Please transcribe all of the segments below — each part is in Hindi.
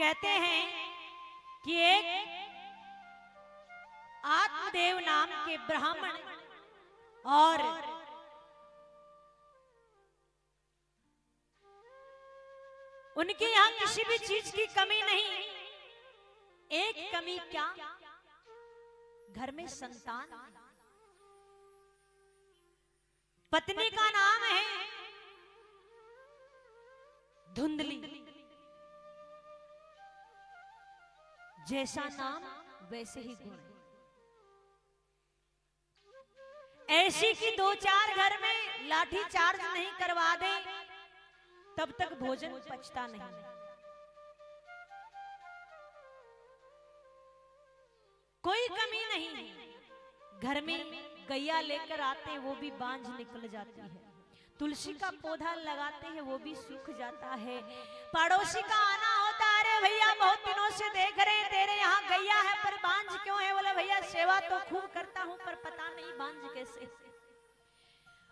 कहते हैं कि एक आत्मदेव नाम के ब्राह्मण और उनके यहां किसी भी चीज की कमी नहीं। एक कमी क्या, घर में संतान। पत्नी का नाम है धुंधली, जैसा नाम वैसे ही गुण। ऐसी कि 2-4 घर में लाठी चार्ज नहीं करवा दे तब तक भोजन पचता नहीं। कोई कमी नहीं। घर में गैया लेकर आते हैं वो भी बांझ निकल जाती है। तुलसी का पौधा लगाते हैं वो भी सूख जाता है। पड़ोसी का आना होता है, अरे भैया बहुत दिनों से देख रहे हैं तेरे यहाँ गैया है पर बांझ क्यों है? बोले भैया सेवा तो खूब करता हूँ पर पता नहीं बांझ कैसे।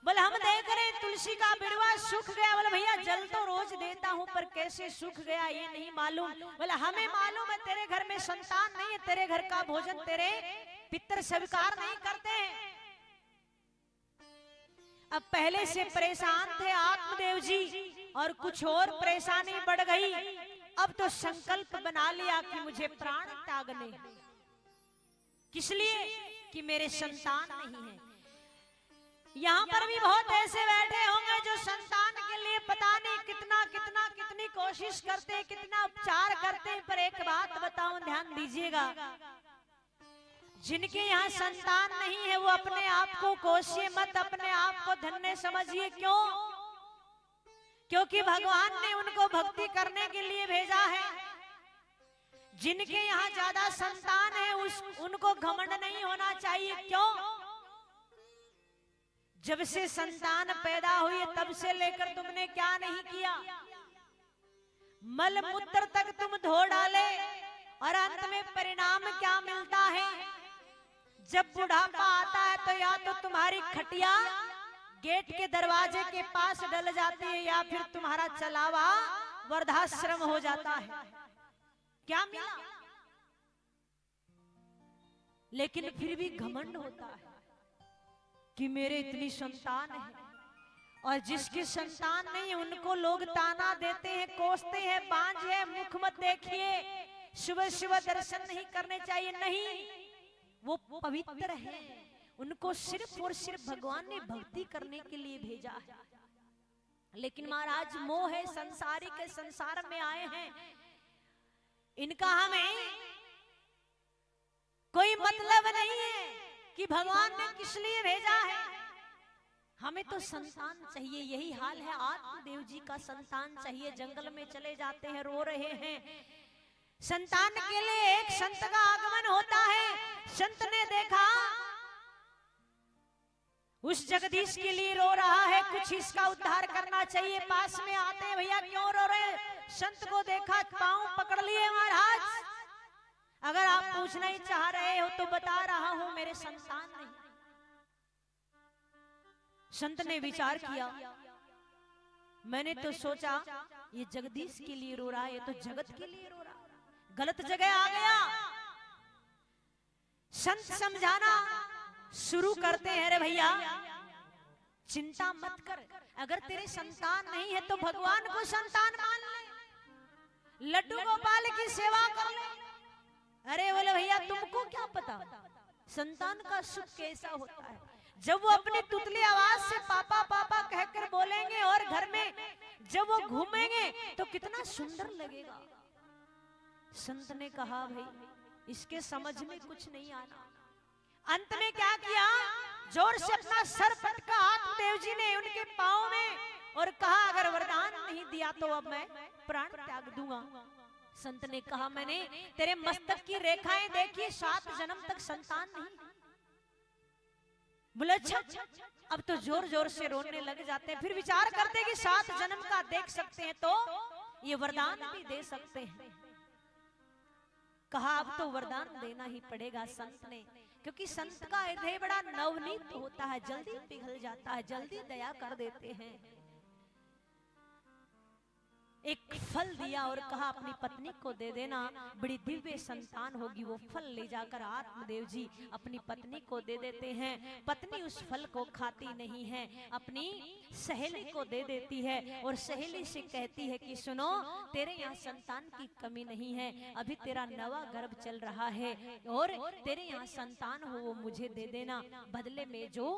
बोले हम देख रहे हैं तुलसी का बिड़वा सूख गया। बोले भैया जल तो रोज देता हूँ पर कैसे सूख गया ये नहीं मालूम। बोले हमें मालूम है तेरे घर में संतान नहीं है, तेरे घर का भोजन तेरे पितर स्वीकार नहीं करते हैं। अब पहले से परेशान थे आत्मदेव जी और कुछ और परेशानी बढ़ गई। अब तो संकल्प बना लिया कि मुझे प्राण त्यागने। किस लिए? कि मेरे संतान नहीं है। यहाँ पर भी बहुत ऐसे बैठे होंगे जो संतान के लिए पता नहीं कितनी कोशिश करते, कितना उपचार करते, पर एक बात बताऊं, ध्यान दीजिएगा, जिनके यहाँ संतान नहीं है वो अपने आप को कोसिए मत, अपने आप को धन्य समझिए। क्यों? क्योंकि भगवान ने उनको भक्ति करने के लिए भेजा है। जिनके यहाँ ज्यादा संतान है उनको घमंड नहीं होना चाहिए। क्यों? जब से संतान पैदा हुई तब से लेकर तुमने क्या नहीं किया? मल मूत्र तक तुम धो डाले और अंत में परिणाम क्या मिलता है? जब बुढ़ापा आता है तो या तो तुम्हारी खटिया गेट के दरवाजे के पास डल जाती है या फिर तुम्हारा चलावा वृद्धाश्रम हो जाता है। क्या मिला? लेकिन फिर भी घमंड होता है कि मेरे इतनी संतान है, और जिसके संतान नहीं उनको लोग ताना देते हैं, कोसते हैं, बांझ है, मुख मत देखिए, सुबह सुबह दर्शन नहीं करने चाहिए। नहीं, वो पवित्र है, उनको सिर्फ और सिर्फ भगवान ने भक्ति करने के लिए भेजा है। लेकिन महाराज मोह है, संसारिक संसार में आए हैं, इनका हमें कोई मतलब नहीं है कि भगवान ने किस लिए भेजा है। हमें तो संतान चाहिए। यही हाल है आत्मदेव जी का, संतान चाहिए। जंगल में चले जाते हैं, रो रहे हैं। संतान के लिए एक संत का आगमन होता है। संत ने देखा उस जगदीश के लिए रो रहा है, कुछ इसका उद्धार करना चाहिए। पास में आते हैं, भैया क्यों रो रहे? संत को देखा, पांव पकड़ लिए, महाराज अगर आप पूछना ही चाह रहे हो तो बता रहा हूं, मेरे संतान नहीं। संत ने विचार किया, मैंने तो सोचा ये जगदीश के लिए रो रहा है, ये तो जगत के लिए रो रहा है, गलत जगह आ गया। संत समझाना शुरू करते हैं, रे भैया चिंता मत कर, अगर तेरे संतान नहीं है तो भगवान को संतान मान ले, लड्डू गोपाल की सेवा कर ले। अरे बोले भैया तुमको क्या पता संतान का सुख कैसा होता है। जब वो अपनी तुतली आवाज से पापा पापा कहकर बोलेंगे और घर में जब वो घूमेंगे तो कितना सुंदर लगेगा। संत ने कहा भाई इसके समझ में कुछ नहीं आना। अंत में क्या किया, जोर से अपना सर पटका आत्मदेव जी ने उनके पांव में और कहा अगर वरदान नहीं दिया तो अब मैं प्राण त्याग दूंगा। संत ने कहा मैंने तेरे मस्तक की रेखाएं देखी, 7 जन्म तक संतान नहीं। बोले अच्छा, अब तो जोर जोर से रोने लग जाते हैं। फिर विचार करते कि 7 जन्म का देख सकते हैं तो ये वरदान भी दे सकते हैं। कहा अब तो वरदान देना ही पड़ेगा संत ने, क्योंकि संत का हृदय बड़ा नवनीत होता है, जल्दी पिघल जाता है, जल्दी दया कर देते हैं। एक फल दिया और कहा अपनी पत्नी को दे देना, बड़ी दिव्य संतान होगी। वो फल ले जाकर आत्मदेव जी अपनी पत्नी को दे देते हैं। पत्नी उस फल को खाती नहीं है, अपनी सहेली को दे देती है और सहेली से कहती है कि सुनो, तेरे यहाँ संतान की कमी नहीं है, अभी तेरा नवा गर्भ चल रहा है और तेरे यहाँ संतान हो वो मुझे दे देना, बदले में जो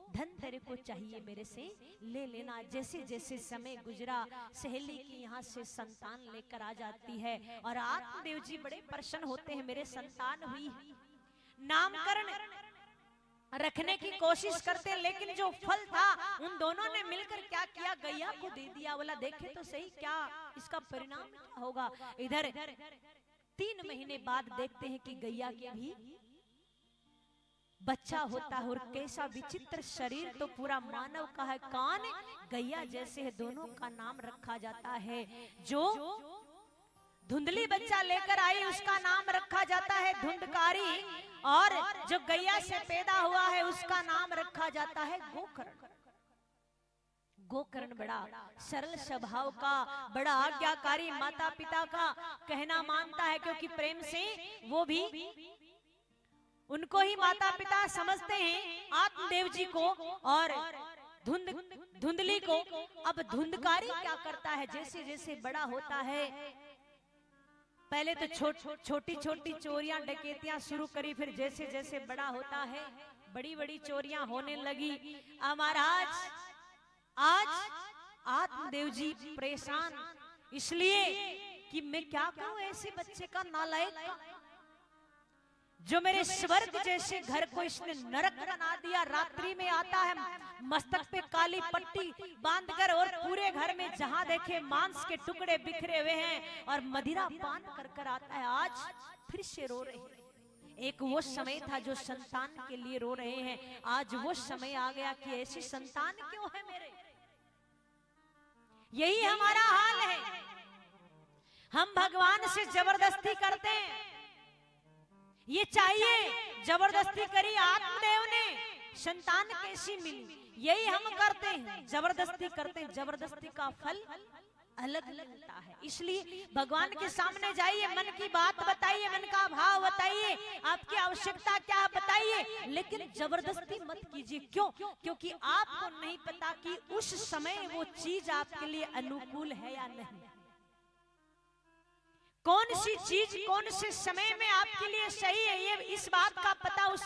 धन तेरे को चाहिए मेरे से ले लेना। जैसे जैसे समय गुजरा, सहेली की यहाँ से संतान लेकर आ जाती है और आत्मदेव जी बड़े प्रसन्न होते हैं, मेरे संतान हुई। नामकरण रखने की कोशिश करते हैं, लेकिन जो फल था उन दोनों ने मिलकर क्या किया, गैया को दे दिया। बोला देखे तो सही क्या इसका परिणाम क्या होगा। इधर 3 महीने बाद देखते हैं कि गैया के भी बच्चा होता है और कैसा विचित्र शरीर, तो पूरा मानव का है, कान गैया जैसे है। दोनों का नाम रखा जाता है। जो धुंधली बच्चा लेकर आई उसका नाम रखा जाता है धुंधकारी, और जो गैया से पैदा हुआ है उसका नाम रखा जाता है गोकर्ण। गोकर्ण बड़ा सरल स्वभाव का, बड़ा आज्ञाकारी, माता पिता का कहना मानता है, क्योंकि प्रेम से वो भी उनको ही माता पिता समझते हैं, आत्मदेव जी को और धुंधली को। अब धुंधकारी क्या करता है, जैसे जैसे बड़ा होता है, पहले तो छोटी छोटी चोरियां डकैतियां शुरू करी, फिर जैसे जैसे बड़ा होता है बड़ी बड़ी चोरियां होने लगी। महाराज आज आत्मदेव जी परेशान इसलिए कि मैं क्या करूं ऐसे बच्चे का, नालायक, जो मेरे स्वर्ग जैसे घर को इसने नरक बना दिया। रात्रि में आता है, मस्तक पे काली पट्टी बांधकर, और पूरे घर में जहां देखे मांस के टुकड़े बिखरे हुए हैं और मदिरा पान कर कर आता है। आज फिर से रो रहे हैं। एक वो समय था जो संतान के लिए रो रहे हैं, आज वो समय आ गया कि ऐसी संतान क्यों है मेरे। यही हमारा हाल है, हम भगवान से जबरदस्ती करते हैं, ये चाहिए, जबरदस्ती करी, आत्मदेव ने संतान कैसी मिली, यही हम करते हैं, जबरदस्ती करते हैं। जबरदस्ती का फल अलग मिलता है। इसलिए भगवान के सामने जाइए, मन की बात बताइए, मन का भाव बताइए, आपकी आवश्यकता क्या बताइए, लेकिन जबरदस्ती मत कीजिए। क्यों? क्योंकि आपको नहीं पता कि उस समय वो चीज आपके लिए अनुकूल है या नहीं। कौन सी चीज कौन से समय में आपके लिए सही है, ये इस बात का पता उस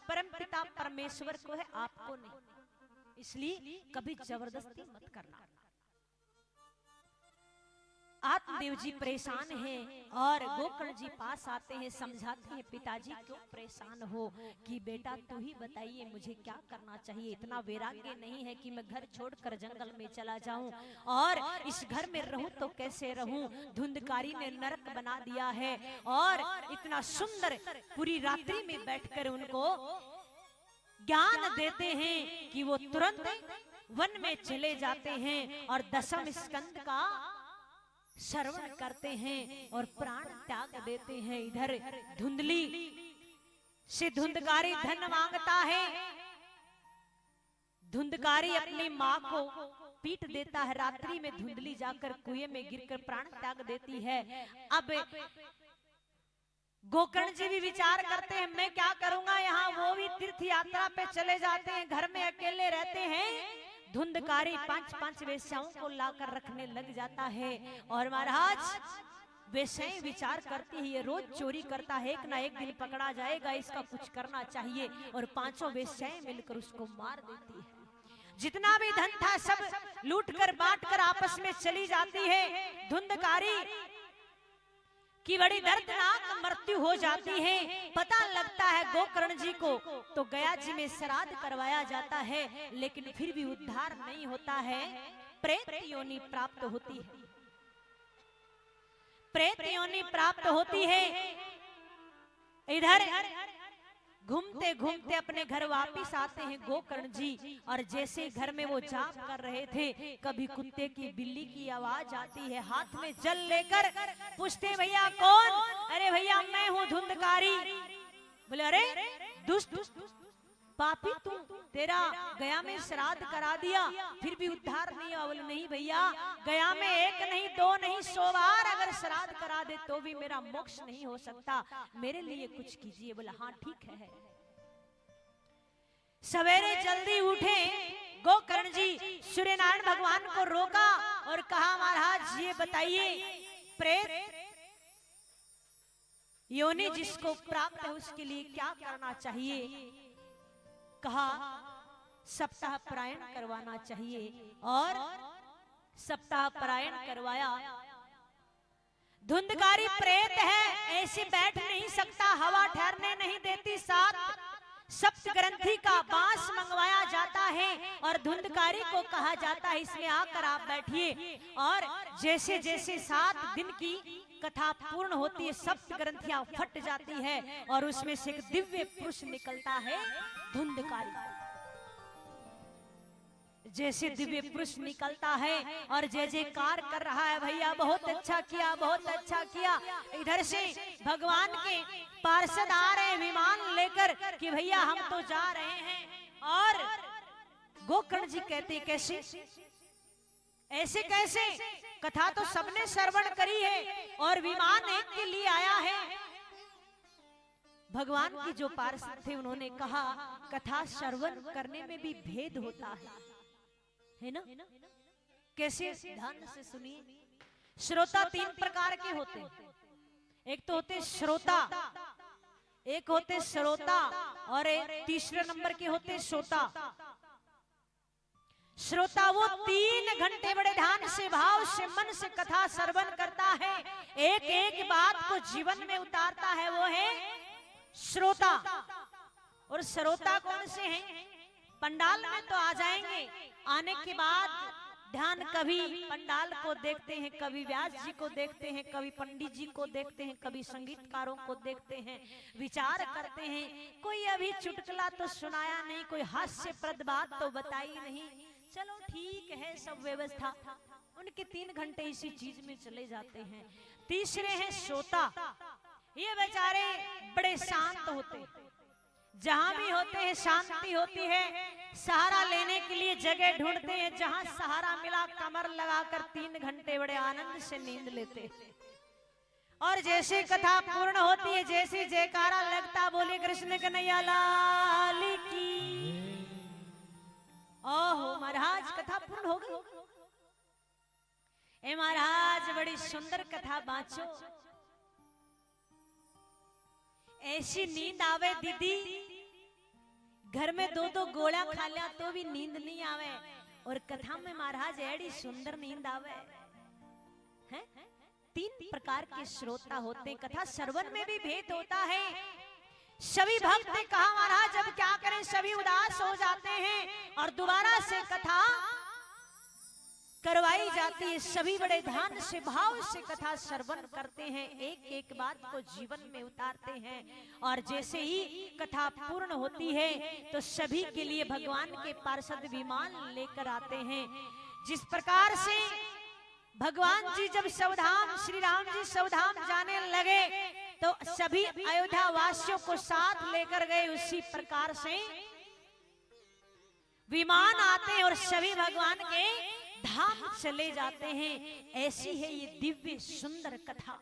परमपिता परमेश्वर को है, आपको नहीं। इसलिए कभी जबरदस्ती मत करना। आत्मदेव जी परेशान हैं और गोकर्ण जी पास आते हैं, समझाते हैं, पिताजी क्यों परेशान हो, कि बेटा तू ही बताइए मुझे क्या करना चाहिए। इतना वैराग्य नहीं है कि मैं घर छोड़कर जंगल में चला जाऊं और इस घर में रहूं तो कैसे रहूं। धुंधकारी ने नरक बना दिया है और इतना सुंदर पूरी रात्रि में बैठकर उनको ज्ञान देते हैं कि वो तुरंत वन में चले जाते हैं और 10वें स्कंद का श्रवण करते हैं और प्राण त्याग देते हैं। इधर धुंधली से धुंधकारी धन मांगता है, धुंधकारी अपनी माँ को पीट देता है। रात्रि में धुंधली जाकर कुएं में गिरकर प्राण त्याग देती है। अब गोकर्ण जी भी विचार करते हैं मैं क्या करूंगा, यहाँ वो भी तीर्थ यात्रा पे चले जाते हैं, घर में अकेले रहते हैं। धुंधकारी 5-5 वेश्याओं को लाकर रखने लग जाता है और महाराज वेश्याएं विचार करती है ये रोज चोरी करता है, एक ना एक दिन पकड़ा जाएगा, इसका कुछ करना चाहिए। और 5 वेश्याएं मिलकर उसको मार देती है। जितना भी धन था सब लूट कर बांट कर आपस में चली जाती है। धुंधकारी की बड़ी दर्दनाक मृत्यु हो जाती है। पता लगता है गोकर्ण जी को, तो गया जी में श्राद्ध करवाया जाता है, लेकिन फिर भी उद्धार नहीं होता है, प्रेत योनि प्राप्त होती है। प्रेत योनि प्राप्त होती है। इधर घूमते घूमते अपने घर वापिस आते हैं गोकर्ण जी, और जैसे घर में वो जाप कर रहे थे, कभी कुत्ते की बिल्ली की आवाज आती है। हाथ में जल लेकर पूछते भैया कौन? अरे भैया मैं हूँ धुंधकारी। बोले अरे दुष्ट पापी तू तेरा गया में श्राद्ध करा दिया फिर भी उद्धार नहीं हुआ। बोले नहीं भैया, गया में एक नहीं दो नहीं 100 बार अगर श्राद्ध करा दे तो भी मेरा मोक्ष नहीं हो सकता, मेरे लिए कुछ कीजिए। बोला हाँ ठीक है। सवेरे जल्दी उठे गोकर्ण जी, सूर्यनारायण भगवान को रोका और कहा महाराज ये बताइए प्रेत योनि जिसको प्राप्त है उसके लिए क्या करना चाहिए। कहा सप्ताह पारायण करवाना चाहिए और सप्ताह पारायण करवाया। धुंधकारी प्रेत है, ऐसे बैठ नहीं सकता, हवा ठहरने नहीं देती। साथ सप्त ग्रंथि का बांस मंगवाया जाता है और धुंधकारी को कहा जाता है इसमें आकर आप बैठिए। और जैसे जैसे 7 दिन की कथा पूर्ण होती है सप्त ग्रंथियां फट जाती है और उसमें से एक दिव्य पुरुष निकलता है धुंधकारी। जैसे दिव्य पुरुष निकलता है और जय जयकार कर रहा है, भैया बहुत अच्छा किया बहुत अच्छा किया। इधर से भगवान के पार्षद आ रहे हैं विमान लेकर कि भैया हम तो जा रहे हैं। और गोकर्ण जी कहते कैसे ऐसे कैसे, कथा तो सबने श्रवण करी है और विमान एक के लिए आया है। भगवान की जो पार्षद थे उन्होंने कहा कथा श्रवण करने में भी भेद होता है ना। कैसे, ध्यान से सुनिए। श्रोता 3 प्रकार के होते हैं। एक तो होते श्रोता, एक होते श्रोता और एक तीसरे नंबर के होते श्रोता। श्रोता वो 3 घंटे बड़े ध्यान से भाव से मन से कथा श्रवण करता है, एक एक बात को जीवन में उतारता है, वो है श्रोता। और श्रोता कौन से हैं? पंडाल में तो आ जाएंगे, आने के बाद ध्यान कभी पंडाल को देखते हैं, कभी व्यास जी को देखते हैं, कभी पंडित जी को देखते हैं, कभी संगीतकारों को देखते हैं, विचार करते हैं। कोई अभी चुटकुला तो सुनाया नहीं, कोई हास्यप्रद बात तो बताई नहीं, चलो ठीक है सब व्यवस्था। उनके 3 घंटे इसी चीज में चले जाते हैं। तीसरे हैं श्रोता, ये बेचारे बड़े शांत होते हैं, जहां भी होते हैं शांति होती है, सहारा लेने के लिए जगह ढूंढते हैं, जहां सहारा मिला कमर लगाकर 3 घंटे बड़े आनंद से नींद लेते हैं। और जैसे कथा पूर्ण होती है, जैसे जयकारा लगता बोले कृष्ण कन्हैया लाल की। ओहो महाराज कथा पूर्ण हो गई। ए महाराज बड़ी सुंदर कथा बाँचो, ऐसी नींद आवे दीदी, घर में 2-2 गोला खा लिया तो भी नींद नहीं आवे, और कथा में महाराज एड़ी सुंदर नींद आवे हैं। 3 प्रकार के श्रोता होते हैं। कथा श्रवण में भी भेद होता है। सभी भक्त ने कहा महाराज अब क्या करें, सभी उदास हो जाते हैं और दोबारा से कथा करवाई जाती है। सभी बड़े ध्यान से भाव से कथा श्रवण करते हैं, एक एक बात को जीवन में उतारते हैं। और जैसे ही कथा पूर्ण होती है तो सभी के लिए भगवान के पार्षद विमान लेकर आते हैं। जिस प्रकार से भगवान जी जब सवधाम, श्री राम जी सवधाम जाने लगे तो सभी अयोध्या वासियों को साथ लेकर गए, उसी प्रकार से विमान आते हैं और सभी भगवान के धाम चले जाते हैं। ऐसी है ये दिव्य सुंदर कथा।